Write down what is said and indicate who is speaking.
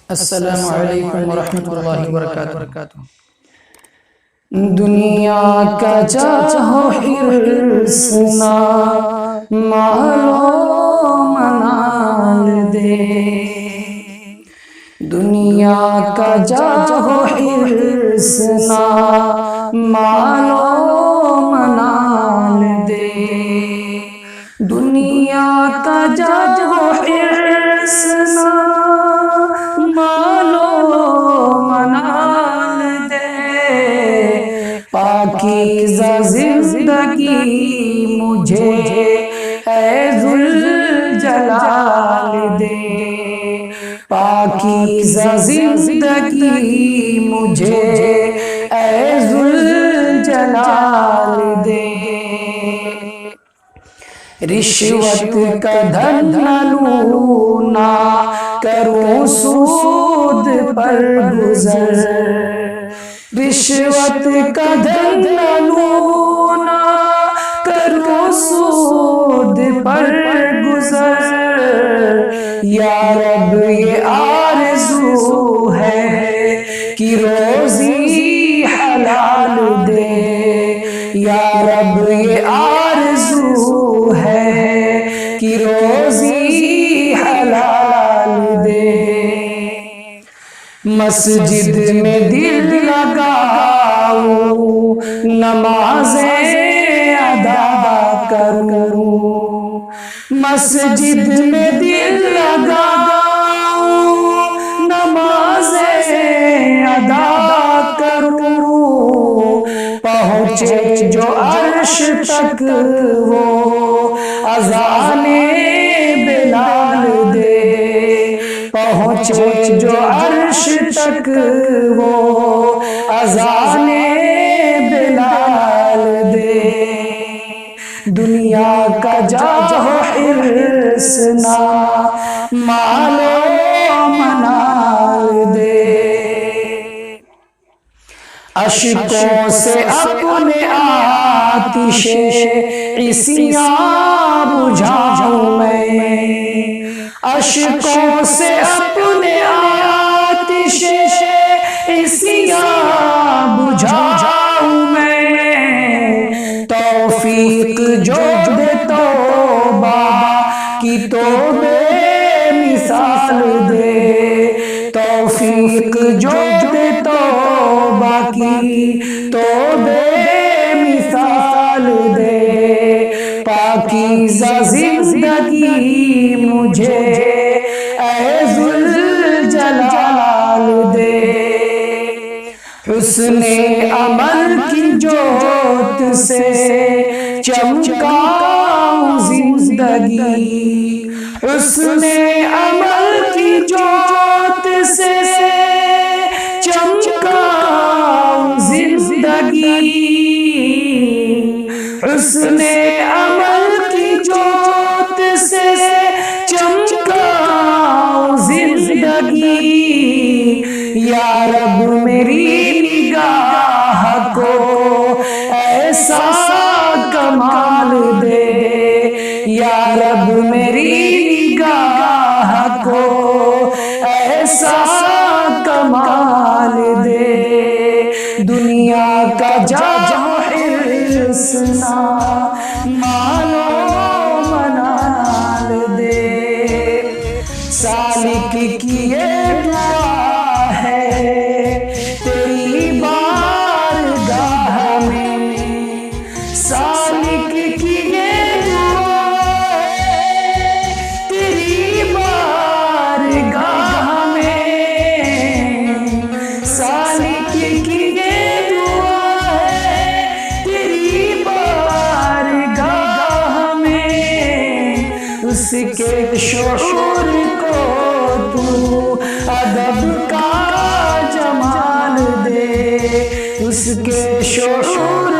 Speaker 1: अस्सलामु अलैकुम वरहमतुल्लाहि वबरकातुहू। दुनिया का चाहो हिर्स ना मालो मनाल दे, दुनिया का चाहो हिर्स ना मालो मनाल दे, दुनिया का चाहो हिर्स ना मालो मनाल दे, पाकीज़ा जिंदगी मुझे ऐ ज़ुल जलाल दे, पाकीज़ा जिंदगी मुझे ऐ ज़ुल जलाल दे, रिश्वत का धन लूं ना करूं सूद पर गुज़र, रिश्वत का धन लूं ना करूं सूद पर गुज़र, या रब ये आरज़ू है कि रोज़ी हलाल दे, या रब ये आरज़ू है कि रोज़ी हलाल दे, मस्जिद में दिल लगाऊं नमाज़ें अदा करूं, मस्जिद में दिल लगाऊं नमाज़ें अदा करूं, पहुँचे जो अर्श तक वो अज़ाने बिलाल दे, पहुँचे जो अर्श तक वो अज़ाने बिलाल दे, दुनिया का जाहो हिर्स ना मालो मनाल दे, अश्कों से अपने आतिशे इसियां बुझाऊं मैं, अश्कों से अपने आतिशे इसियां बुझाऊं मैं, तौफीक जो दे तौबा की तो बेमिसाल दे, तौफीक जो दे तौबा की तो बेमिसाल दे, पाकीज़ा जिंदगी मुझे ऐ ज़ुल जलाल दे, हुस्ने अमल की जोत से चमकाऊं जिंदगी, हुस्ने अमल की जोत से चमकाऊं जिंदगी, हुस्ने अमल की जोत से चमकाऊं जिंदगी, या रब मेरी निगाह को ऐसा कमाल दे, या रब मेरी निगाह को ऐसा कमाल दे, दुनिया का जाहो हिर्स ना मालो मनाल दे, सालिक की ये दुआ है तेरी बारगाह में, सालिक की ये दुआ है तेरी बारगाह में, सालिक की ये दुआ है तेरी बारगाह में, उसके शऊर को तू अदब का जमाल दे, उसके शऊर